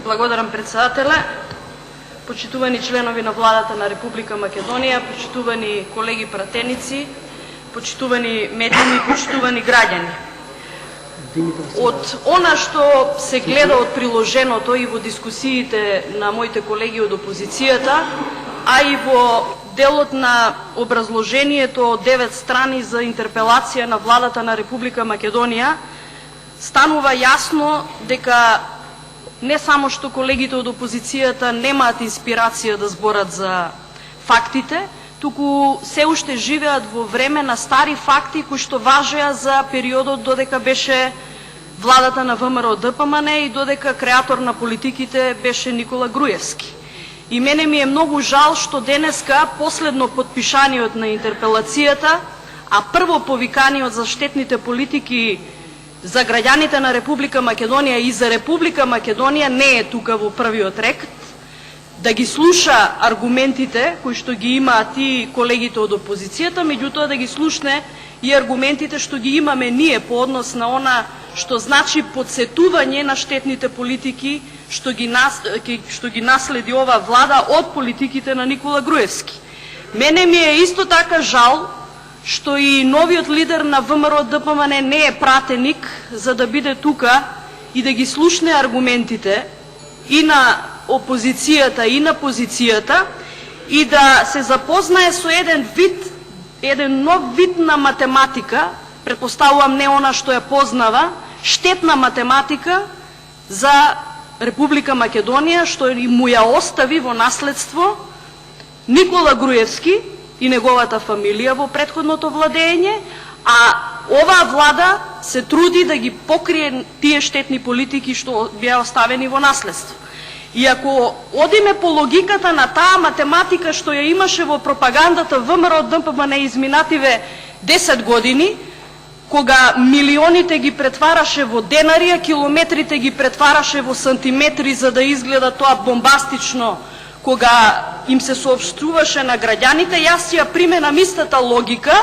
Благодарам, председателе. Почитувани членови на владата на Република Македонија, почитувани колеги пратеници, почитувани медиуми, почитувани граѓани. Од она што се гледа од приложеното и во дискусиите на моите колеги од опозицијата, а и во делот на образложението од 9 страни за интерпелација на владата на Република Македонија, станува јасно дека не само што колегите од опозицијата немаат инспирација да зборат за фактите, туку се уште живеат во време на стари факти кои што важеа за периодот додека беше владата на ВМРО ДПМН и додека креатор на политиките беше Никола Груевски. И мене ми е многу жал што денеска последно подпишаниот на интерпелацијата, а прво повиканиот за штетните политики за граѓаните на Република Македонија и за Република Македонија не е тука во првиот ред, да ги слуша аргументите кои што ги имаат и колегите од опозицијата, меѓутоа да ги слушне и аргументите што ги имаме ние по однос на она што значи подсетување на штетните политики што ги наследи оваа влада од политиките на Никола Груевски. Мене ми е исто така жал што и новиот лидер на ВМРО ДПМН не е пратеник за да биде тука и да ги слушне аргументите и на опозицијата и на позицијата и да се запознае со еден нов вид на математика, претпоставувам не она што ја познава, штетна математика за Република Македонија, што му ја остави во наследство Никола Груевски и неговата фамилија во претходното владење, а оваа влада се труди да ги покрие тие штетни политики што беа оставени во наследство. И ако одиме по логиката на таа математика што ја имаше во пропагандата ВМРО ДПМН изминативе 10 години, кога милионите ги претвараше во денари, а километрите ги претвараше во сантиметри за да изгледа тоа бомбастично, кога им се соопштуваше на граѓаните, јас ја применам истата логика,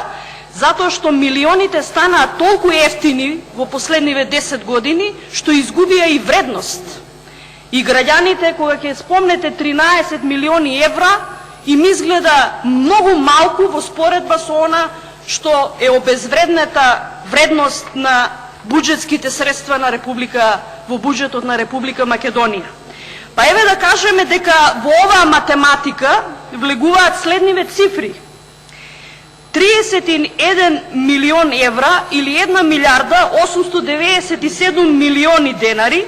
затоа што милионите станаа толку ефтини во последниве 10 години, што изгубија и вредност. И граѓаните, кога ќе спомнете 13 милиони евра, им изгледа многу малку во споредба со она што е обезвредната вредност на буџетските средства на во буџетот на Република Македонија. Па еве да кажеме дека во оваа математика влегуваат следниве цифри. 31 милион евра или 1 милиарда 897 милиони денари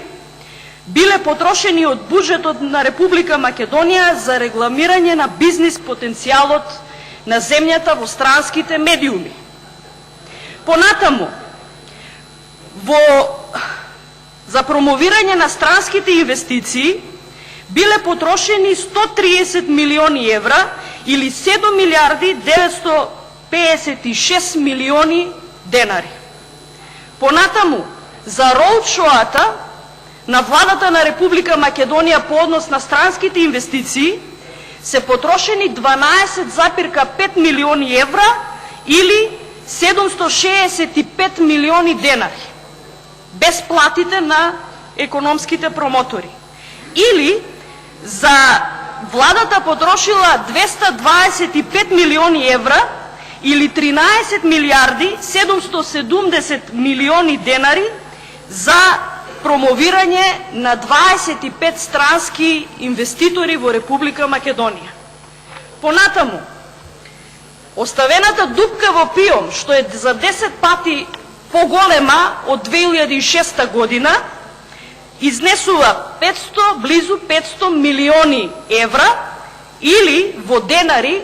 биле потрошени од буџетот на Република Македонија за регламирање на бизнис потенцијалот на земјата во странските медиуми. Понатаму, за промовирање на странските инвестиции биле потрошени 130 милиони евра или 7 милиарди 956 милиони денари. Понатаму, за роудшоата на владата на Република Македонија по однос на странските инвестиции се потрошени 12,5 милиони евра или 765 милиони денари, без платите на економските промотори. Или за владата потрошила 225 милиони евра или 13 милиарди 770 милиони денари за промовирање на 25 странски инвеститори во Република Македонија. Понатаму, оставената дупка во ПИОМ, што е за 10 пати поголема од 2006 година, изнесува близу 500 милиони евра или во денари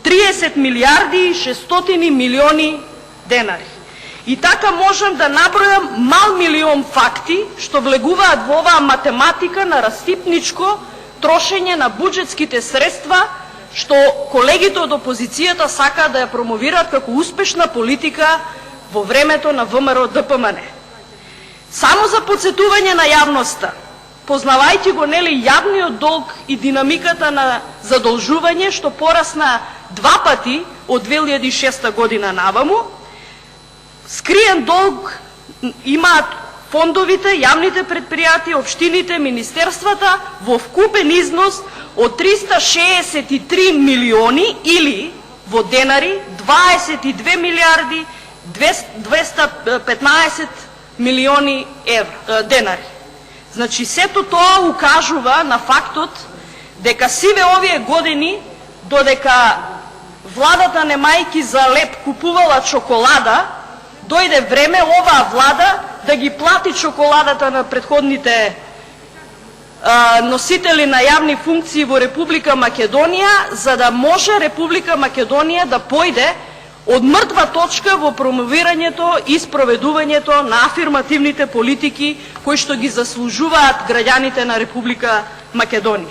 30 милиарди и 600 милиони денари. И така можам да набројам мал милион факти што влегуваат во оваа математика на расипничко трошење на буџетските средства што колегите од опозицијата сакаат да ја промовираат како успешна политика во времето на ВМРО ДПМН. Само за подсетување на јавноста, познавајќи го јавниот долг и динамиката на задолжување што порасна 2 пати од 2006 година наваму, скриен долг имаат фондовите, јавните предпријатија, општините, министерствата во вкупен износ од 363 милиони или во денари 22 милиарди 215 милиони денари. Значи, сето тоа укажува на фактот дека сиве овие години, додека владата немајки за леп купувала чоколада, дојде време оваа влада да ги плати чоколадата на претходните носители на јавни функции во Република Македонија, за да може Република Македонија да појде од мртва точка во промовирањето и спроведувањето на афирмативните политики кои што ги заслужуваат граѓаните на Република Македонија.